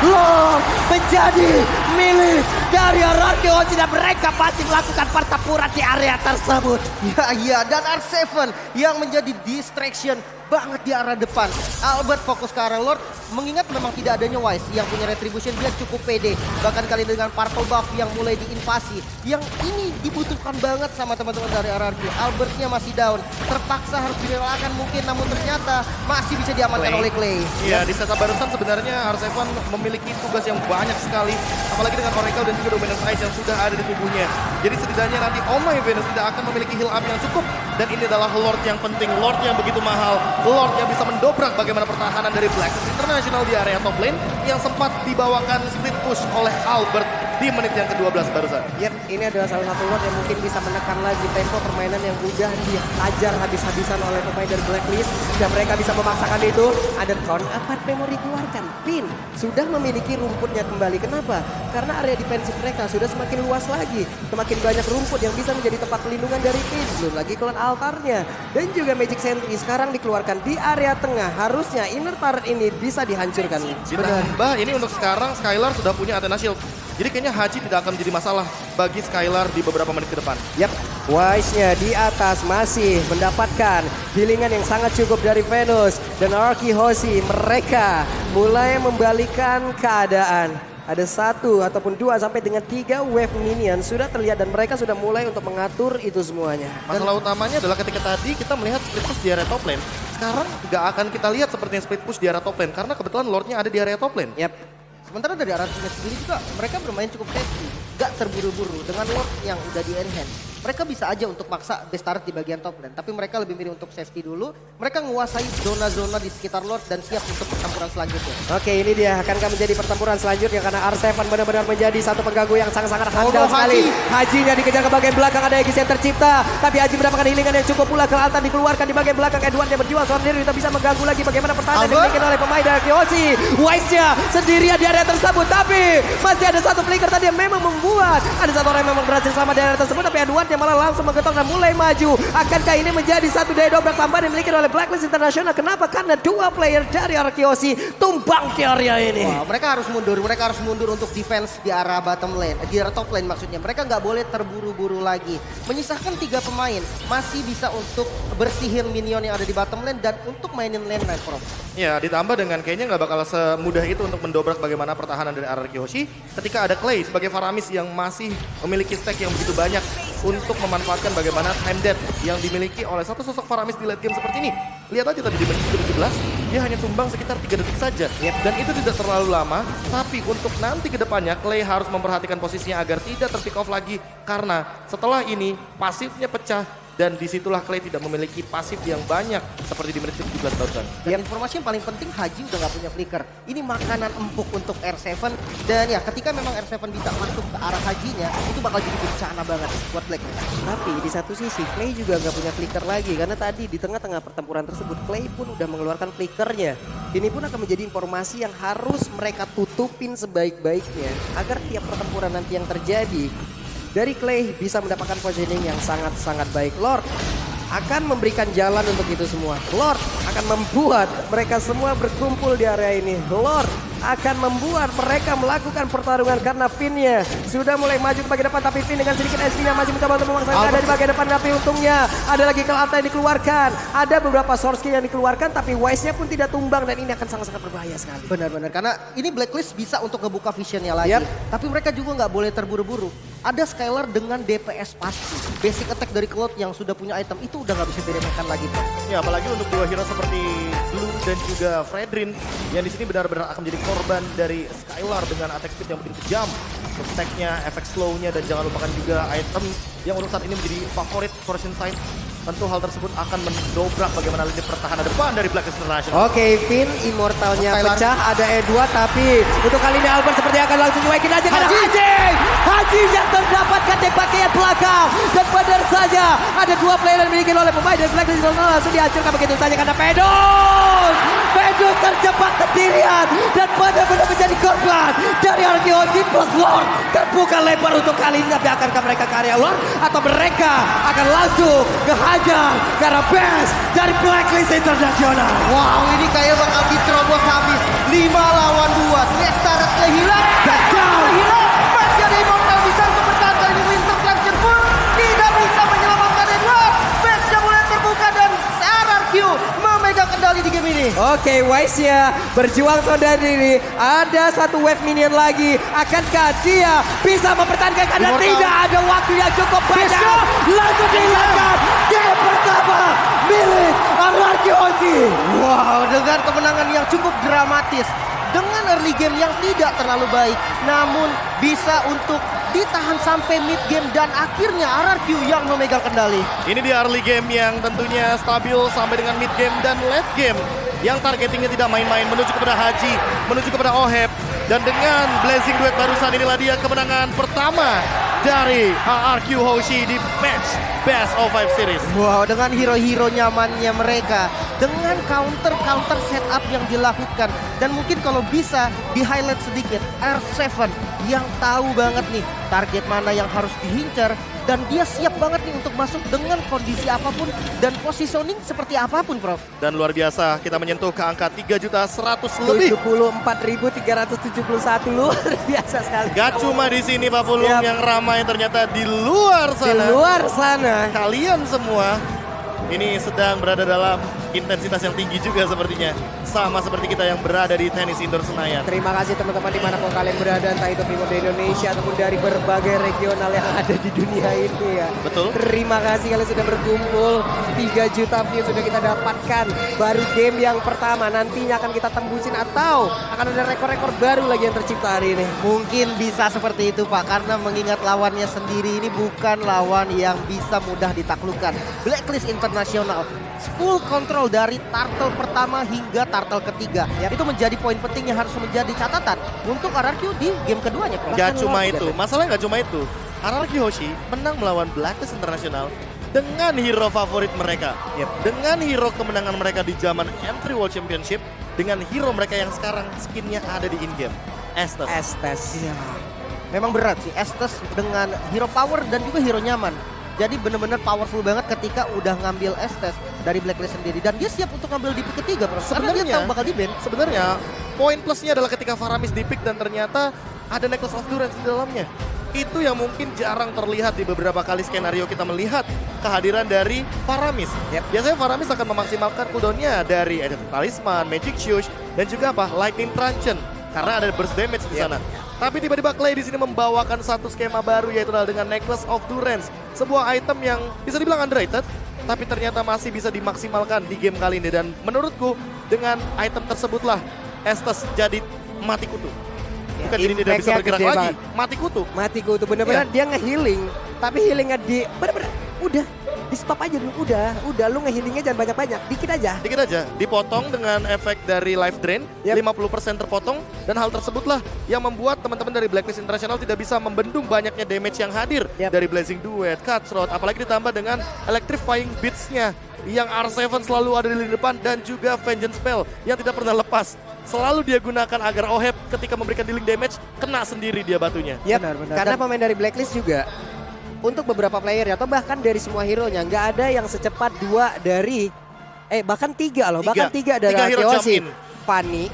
Lord menjadi milik dari RRQ Hoshi dan mereka pasti melakukan pertempuran di area tersebut. Ya, dan R7 yang menjadi distraction banget di arah depan. Albert fokus ke arah Lord, mengingat memang tidak adanya Wise yang punya retribution, dia cukup pede. Bahkan kali dengan Purple Buff yang mulai diinvasi, yang ini dibutuhkan banget sama teman-teman dari RRQ. Albertnya masih down, terpaksa harus direlakan mungkin, namun ternyata masih bisa diamankan oleh Clay. Iya, di setup barusan sebenarnya R7 memiliki tugas yang banyak sekali. Apalagi dengan Oracle dan juga Dominance Ice yang sudah ada di tubuhnya. Jadi setidaknya nanti Oh My Venus tidak akan memiliki heal up yang cukup. Dan ini adalah Lord yang penting, Lord yang begitu mahal. Lord yang bisa mendobrak bagaimana pertahanan dari Blacklist International di area top lane yang sempat dibawakan split push oleh Albert di menit yang ke-12 barusan. Yap, ini adalah salah satu Lord yang mungkin bisa menekan lagi tempo permainan yang mudah dihajar habis-habisan oleh pemain dari Blacklist. Dan mereka bisa memaksakan itu. Ada Tron, apart memory keluarkan. Pin sudah memiliki rumputnya kembali. Kenapa? Karena area defensif mereka sudah semakin luas lagi. Semakin banyak rumput yang bisa menjadi tempat pelindungan dari Pin. Belum lagi keluar altarnya. Dan juga Magic Sentry sekarang dikeluarkan di area tengah. Harusnya inner turret ini bisa dihancurkan. Ditambah ini untuk sekarang Skylar sudah punya Athena Shield. Jadi kayaknya Haji tidak akan menjadi masalah bagi Skylar di beberapa menit ke depan. Yap, Wise-nya di atas masih mendapatkan healingan yang sangat cukup dari Venus. Dan RRQ Hoshi mereka mulai membalikan keadaan. Ada 1 ataupun 2 sampai dengan 3 wave minion sudah terlihat dan mereka sudah mulai untuk mengatur itu semuanya. Masalah utamanya adalah ketika tadi kita melihat split push di area top lane. Sekarang nggak akan kita lihat seperti split push di area top lane karena kebetulan Lordnya ada di area top lane. Yap. Sementara dari RRQ sendiri juga mereka bermain cukup safety, gak terburu-buru dengan Lord yang udah di enhance. Mereka bisa aja untuk maksa best turret di bagian top lane, tapi mereka lebih milih untuk safety dulu. Mereka menguasai zona-zona di sekitar Lord dan siap untuk pertempuran selanjutnya. Oke, ini dia akankah menjadi pertempuran selanjutnya karena R7 benar-benar menjadi satu pengganggu yang sangat-sangat handal sekali. Hajinya dikejar ke bagian belakang, ada Aegis yang tercipta, tapi Haji mendapatkan healingan yang cukup pula. Ke altar dikeluarkan di bagian belakang, Edward yang berjuang seorang diri, kita bisa mengganggu lagi bagaimana pertahanan yang dimiliki oleh pemain dari Hoshi. Wise-nya sendirian di area tersebut, tapi masih ada satu flicker tadi yang memang membuat ada satu orang yang memang berhasil selamat di area tersebut, tapi Edward yang malah langsung menggetok dan mulai maju. Akankah ini menjadi satu daya dobrak tambahan yang dimiliki oleh Blacklist International? Kenapa? Karena 2 player dari RRQ Hoshi tumbang di area ini. Wah, mereka harus mundur untuk defense di arah bottom lane, di arah top lane maksudnya. Mereka nggak boleh terburu-buru lagi. Menyisahkan 3 pemain masih bisa untuk bersihin minion yang ada di bottom lane dan untuk mainin lane night from. Ya, ditambah dengan kayaknya nggak bakal semudah itu untuk mendobrak bagaimana pertahanan dari RRQ Hoshi ketika ada Clay sebagai Faramis yang masih memiliki stack yang begitu banyak untuk memanfaatkan bagaimana time death yang dimiliki oleh satu sosok Faramis di late game seperti ini. Lihat aja tadi di menit ke-17, dia hanya tumbang sekitar 3 detik saja. Dan itu tidak terlalu lama, tapi untuk nanti ke depannya Clay harus memperhatikan posisinya agar tidak terpick off lagi. Karena setelah ini pasifnya pecah, Dan disitulah Clay tidak memiliki pasif yang banyak seperti di menit 17 barusan. Dan informasi yang paling penting, Haji udah nggak punya flicker. Ini makanan empuk untuk R7. Dan ya ketika memang R7 bisa masuk ke arah Hajinya, itu bakal jadi bencana banget buat Black. Tapi di satu sisi Clay juga nggak punya flicker lagi karena tadi di tengah-tengah pertempuran tersebut Clay pun udah mengeluarkan flickernya. Ini pun akan menjadi informasi yang harus mereka tutupin sebaik-baiknya agar tiap pertempuran nanti yang terjadi dari Clay bisa mendapatkan positioning yang sangat-sangat baik. Lord akan memberikan jalan untuk itu semua. Lord akan membuat mereka semua berkumpul di area ini. Lord akan membuat mereka melakukan pertarungan karena Finn-nya sudah mulai maju ke bagian depan, tapi Finn dengan sedikit SP-nya masih mencoba untuk memaksakan dari bagian depan, tapi untungnya ada lagi Kelata yang dikeluarkan. Ada beberapa source kill yang dikeluarkan, tapi Wise-nya pun tidak tumbang dan ini akan sangat-sangat berbahaya sekali. Benar-benar, karena ini Blacklist bisa untuk ngebuka visionnya lagi. Tapi mereka juga nggak boleh terburu-buru. Ada Skylar dengan DPS pasti. Basic attack dari Cloud yang sudah punya item itu udah nggak bisa diremehkan lagi, Bro. Ya, apalagi untuk dua hero seperti Blue dan juga Fredrin yang di sini benar-benar akan menjadi korban dari Skylar dengan attack speed yang begitu kejam. Attack-nya, efek slow-nya, dan jangan lupakan juga item yang untuk saat ini menjadi favorit Fortune Sight. Tentu hal tersebut akan mendobrak bagaimana lini pertahanan depan dari Blacklist International. Oke, Finn immortalnya pecah, ada E2 tapi untuk kali ini Albert seperti akan langsung nyuekin aja karena Haji yang terdapatkan di bagian belakang dan benar saja ada dua player yang dimiliki oleh pemain dari Blacklist International langsung dihancurkan begitu saja karena Pedus terjebak sendirian dan benar-benar menjadi korban dari RQC plus Lord. Terbuka lebar untuk kali ini, tapi akankah mereka ke area Lord atau mereka akan langsung ke karena best dari Blacklist International. Wow, ini kayak bakal diterobos habis. 5 lawan 2. Restart hilang. Hilang. Masih ada Immortal bisa untuk bertahan kali ini. Winter Collection pun tidak bisa menyelamatkan Edward. Best-nya mulai terbuka dan RRQ memegang kendali di game ini. Oke, Wise-nya berjuang saudara diri. Ada satu wave minion lagi. Akankah dia bisa mempertahankan karena tidak ada waktu yang cukup banyak. Langsung dihilangkan. Game pertama milik RRQ. Wow, dengan kemenangan yang cukup dramatis. Dengan early game yang tidak terlalu baik. Namun bisa untuk ditahan sampai mid game dan akhirnya RRQ yang memegang kendali. Ini di early game yang tentunya stabil sampai dengan mid game dan late game. Yang targetingnya tidak main-main, menuju kepada Haji, menuju kepada Oheb. Dan dengan Blazing Duet barusan inilah dia kemenangan pertama dari RRQ Hoshi di match Best of 5 Series. Wow, dengan hero-hero nyamannya mereka. Dengan counter setup yang dilakukan. Dan mungkin kalau bisa di-highlight sedikit, R7 yang tahu banget nih target mana yang harus dihincar. Dan dia siap banget nih untuk masuk dengan kondisi apapun dan positioning seperti apapun, Prof. Dan luar biasa, kita menyentuh ke angka 3.100.000 lebih. 74.371 luar biasa sekali. Gak cuma di sini Pak Pulung yang ramai, ternyata di luar sana. Di luar sana. Kalian semua ini sedang berada dalam intensitas yang tinggi juga sepertinya. Sama seperti kita yang berada di tenis indoor Senayan. Terima kasih teman-teman dimanapun kalian berada, entah itu Primo dari Indonesia ataupun dari berbagai regional yang ada di dunia ini ya. Betul. Terima kasih kalian sudah berkumpul. 3 juta view sudah kita dapatkan. Baru game yang pertama, nantinya akan kita tembusin atau akan ada rekor-rekor baru lagi yang tercipta hari ini. Mungkin bisa seperti itu, Pak, karena mengingat lawannya sendiri ini bukan lawan yang bisa mudah ditaklukkan. Blacklist International full control dari turtle pertama hingga turtle ketiga. Itu menjadi poin penting yang harus menjadi catatan untuk RRQ di game keduanya. Gak cuma itu, masalahnya gak cuma itu. RRQ Hoshi menang melawan Blacklist International dengan hero favorit mereka. Dengan hero kemenangan mereka di zaman M3 World Championship. Dengan hero mereka yang sekarang skinnya ada di in-game. Estes. Iya. Memang berat sih Estes dengan hero power dan juga hero nyaman. Jadi benar-benar powerful banget ketika udah ngambil Estes dari Blacklist sendiri. Dan dia siap untuk ngambil di pick ketiga, Bro. Karena dia tahu bakal di-ban. Sebenarnya poin plusnya adalah ketika Faramis di pick dan ternyata ada Necklace of Durance di dalamnya. Itu yang mungkin jarang terlihat di beberapa kali skenario kita melihat kehadiran dari Faramis. Biasanya Faramis akan memaksimalkan cooldownnya dari Talisman, Magic Shoes, dan juga Lightning Truncheon. Karena ada burst damage di sana. Tapi tiba-tiba Clay di sini membawakan satu skema baru, yaitu dengan Necklace of Durance. Sebuah item yang bisa dibilang underrated, tapi ternyata masih bisa dimaksimalkan di game kali ini. Dan menurutku dengan item tersebutlah Estes jadi mati kutu. Bukan jadi tidak bisa bergerak lagi, mati kutu. Mati kutu, bener-bener dia nge-healing. Tapi healingnya di bener-bener udah di stop aja dulu. Udah lu ngehealingnya jangan banyak-banyak, dikit aja. Dikit aja, dipotong dengan efek dari life drain, 50% terpotong, dan hal tersebutlah yang membuat teman-teman dari Blacklist International tidak bisa membendung banyaknya damage yang hadir dari Blazing Duet, Cutthroat, apalagi ditambah dengan Electrifying Beats-nya yang R7 selalu ada di lini depan, dan juga Vengeance Spell yang tidak pernah lepas. Selalu dia gunakan agar Oheb ketika memberikan dealing damage, kena sendiri dia batunya. Benar. Karena pemain dari Blacklist juga, untuk beberapa player atau bahkan dari semua hero-nya, nggak ada yang secepat 2 dari bahkan 3 loh, bahkan 3 dari hero jump Arkeosi. in. Fanny,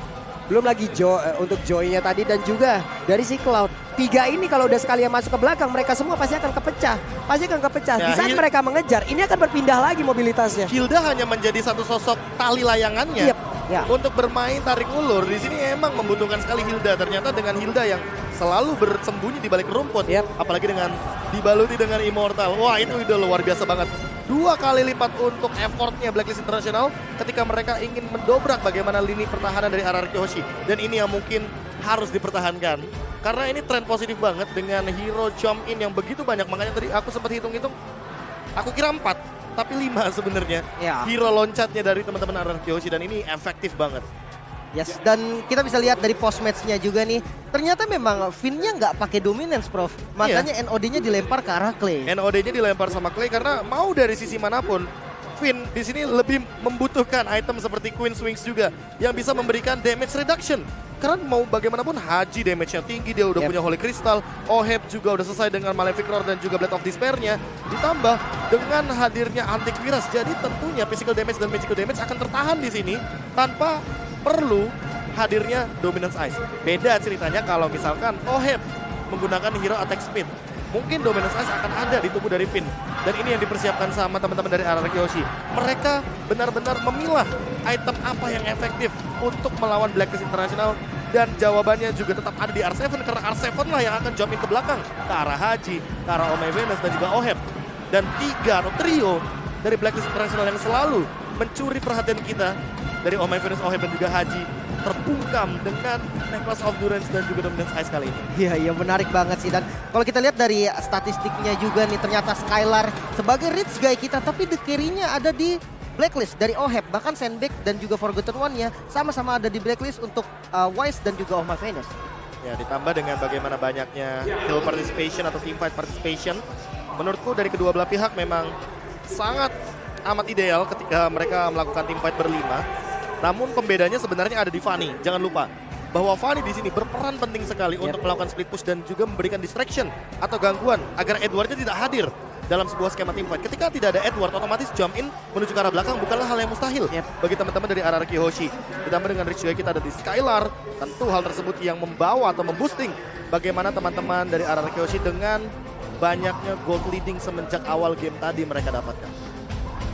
belum lagi untuk Joy-nya tadi, dan juga dari si Cloud. 3 ini kalau udah sekali yang masuk ke belakang, mereka semua pasti akan kepecah. Di saat mereka mengejar, ini akan berpindah lagi mobilitasnya. Hilda hanya menjadi satu sosok tali layangannya. Untuk bermain tarik ulur di sini emang membutuhkan sekali Hilda. Ternyata dengan Hilda yang selalu bersembunyi di balik rumput, apalagi dengan dibaluti dengan Immortal. Wah, itu udah luar biasa banget. 2 kali lipat untuk effortnya Blacklist International ketika mereka ingin mendobrak bagaimana lini pertahanan dari RRQ Hoshi. Dan ini yang mungkin harus dipertahankan. Karena ini tren positif banget dengan hero jump in yang begitu banyak. Makanya tadi aku sempat hitung-hitung, aku kira 4. Tapi 5 sebenarnya hero loncatnya dari teman-teman RRQ Hoshi, dan ini efektif banget. Yes, dan kita bisa lihat dari post match-nya juga nih. Ternyata memang Finn-nya nggak pakai dominance, Prof. Makanya NOD-nya dilempar ke arah Clay. NOD-nya dilempar sama Clay karena mau dari sisi manapun, Finn di sini lebih membutuhkan item seperti Queen's Wings juga yang bisa memberikan damage reduction. Karena mau bagaimanapun Haji damage-nya tinggi, dia udah punya Holy Crystal, Oheb juga udah selesai dengan Malefic Roar dan juga Blade of Despair-nya. Ditambah dengan hadirnya Antiquiras, jadi tentunya physical damage dan magical damage akan tertahan di sini tanpa perlu hadirnya Dominance Ice. Beda ceritanya kalau misalkan Oheb menggunakan hero attack speed. Mungkin Dominance Ice akan ada di tubuh dari Finn. Dan ini yang dipersiapkan sama teman-teman dari RRQ Hoshi. Mereka benar-benar memilah item apa yang efektif untuk melawan Blacklist International. Dan jawabannya juga tetap ada di R7, karena R7 lah yang akan jump in ke belakang. Ke arah Haji, ke arah Omai Venus, dan juga Oheb. Dan 3 atau trio dari Blacklist International yang selalu mencuri perhatian kita dari Omai Venus, Oheb, dan juga Haji terbungkam dengan Necklace of Durance dan juga Dominance Ice kali ini. Iya menarik banget sih. Dan kalau kita lihat dari statistiknya juga nih, ternyata Skylar sebagai rich guy kita, tapi the carry-nya ada di Blacklist dari Oheb. Bahkan Sandbag dan juga Forgotten One-nya sama-sama ada di Blacklist untuk Wise dan juga Omai Venus. Ya, ditambah dengan bagaimana banyaknya kill participation atau teamfight participation, menurutku dari kedua belah pihak memang sangat amat ideal ketika mereka melakukan teamfight berlima. Namun pembedanya sebenarnya ada di Fanny. Jangan lupa bahwa Fanny di sini berperan penting sekali untuk melakukan split push dan juga memberikan distraction atau gangguan agar Edwardnya tidak hadir dalam sebuah skema teamfight. Ketika tidak ada Edward, otomatis jump in menuju ke arah belakang bukanlah hal yang mustahil bagi teman-teman dari RRQ Hoshi. Ditambah dengan Rich juga kita ada di Skylar, tentu hal tersebut yang membawa atau memboosting bagaimana teman-teman dari RRQ Hoshi dengan banyaknya gold leading semenjak awal game tadi mereka dapatkan.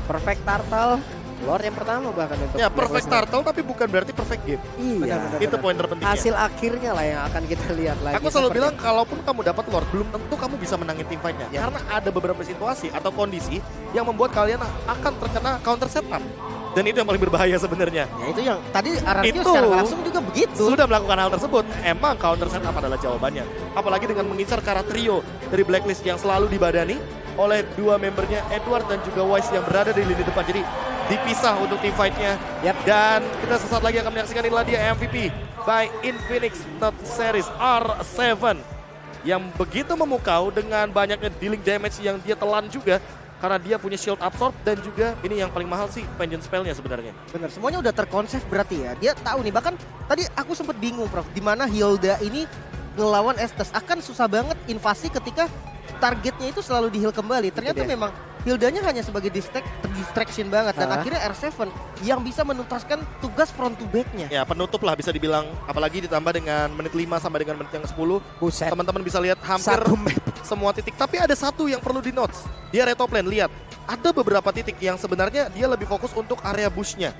Perfect Turtle, Lord yang pertama bahkan untuk perfect turtle tapi bukan berarti perfect game. Iya. Itu poin terpentingnya. Hasil akhirnya lah yang akan kita lihat lagi. Aku selalu bilang kalaupun kamu dapat Lord, belum tentu kamu bisa menangin team fight-nya. Karena ada beberapa situasi atau kondisi yang membuat kalian akan terkena counter setup. Dan itu yang paling berbahaya sebenarnya. Ya itu yang tadi RRQ secara langsung juga begitu. Sudah melakukan hal tersebut, emang counter setup adalah jawabannya. Apalagi dengan mengincar ke arah trio dari Blacklist yang selalu dibadani oleh 2 membernya Edward dan juga Wise yang berada di lini depan. Jadi dipisah untuk team fight-nya. Dan kita sesaat lagi akan menyaksikan inilah dia MVP by Infinix Not Series R7 yang begitu memukau dengan banyaknya dealing damage yang dia telan juga karena dia punya shield absorb dan juga ini yang paling mahal sih vengeance spell-nya sebenarnya. Bener, semuanya udah terkonsep berarti ya. Dia tahu nih, bahkan tadi aku sempat bingung Prof, di mana Hilda ini ngelawan Estes akan susah banget invasi ketika targetnya itu selalu di heal kembali. Ternyata memang Hildanya hanya sebagai distraction banget. Dan akhirnya R7 yang bisa menuntaskan tugas front to back-nya. Ya penutup lah bisa dibilang. Apalagi ditambah dengan menit 5 sampai dengan menit yang 10. Teman-teman bisa lihat hampir semua titik. Tapi ada satu yang perlu di notes. Dia retoplan, lihat. Ada beberapa titik yang sebenarnya dia lebih fokus untuk area bush-nya.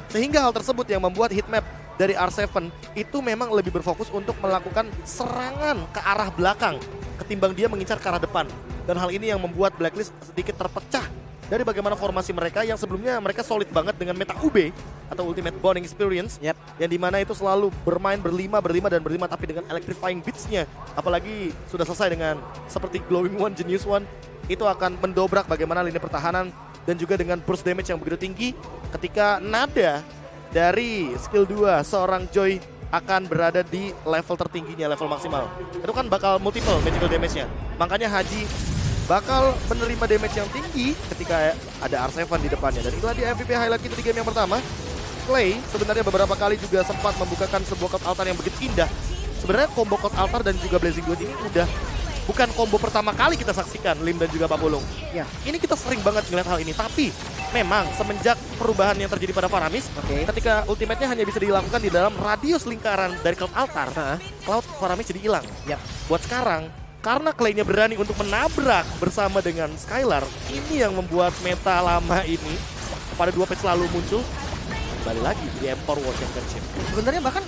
Sehingga hal tersebut yang membuat hitmap dari R7 itu memang lebih berfokus untuk melakukan serangan ke arah belakang ketimbang dia mengincar ke arah depan. Dan hal ini yang membuat Blacklist sedikit terpecah dari bagaimana formasi mereka yang sebelumnya mereka solid banget dengan meta UB atau Ultimate Bonding Experience. Yang dimana itu selalu bermain berlima tapi dengan electrifying beats-nya. Apalagi sudah selesai dengan seperti Glowing One, Genius One. Itu akan mendobrak bagaimana lini pertahanan dan juga dengan burst damage yang begitu tinggi ketika nada dari skill 2 seorang Joy akan berada di level tertingginya, level maksimal. Itu kan bakal multiple magical damage-nya. Makanya Haji bakal menerima damage yang tinggi ketika ada R7 di depannya. Dan itulah di MVP highlight kita di game yang pertama. Clay sebenarnya beberapa kali juga sempat membukakan sebuah cut altar yang begitu indah. Sebenarnya combo cut altar dan juga Blazing Duet ini udah bukan combo pertama kali kita saksikan, Lim dan juga Pak Pulung. Ya. Ini kita sering banget ngeliat hal ini, tapi memang semenjak perubahan yang terjadi pada Faramis, ketika ultimate-nya hanya bisa dilakukan di dalam radius lingkaran dari Cloud Altar, Cloud Faramis jadi hilang. Buat sekarang, karena Clay-nya berani untuk menabrak bersama dengan Skylar, ini yang membuat meta lama ini pada 2 patch lalu muncul, kembali lagi di Empor World Championship. Sebenarnya bahkan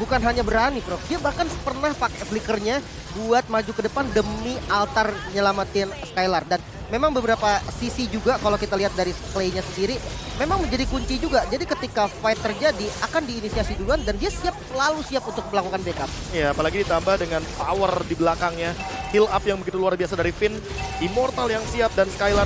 bukan hanya berani, Prof. Dia bahkan pernah pakai flickernya buat maju ke depan demi altar nyelamatin Skylar. Dan memang beberapa sisi juga kalau kita lihat dari Clay-nya sendiri, memang menjadi kunci juga. Jadi ketika fight terjadi, akan diinisiasi duluan dan dia selalu siap untuk melakukan backup. Ya, apalagi ditambah dengan power di belakangnya, heal up yang begitu luar biasa dari Finn, Immortal yang siap dan Skylar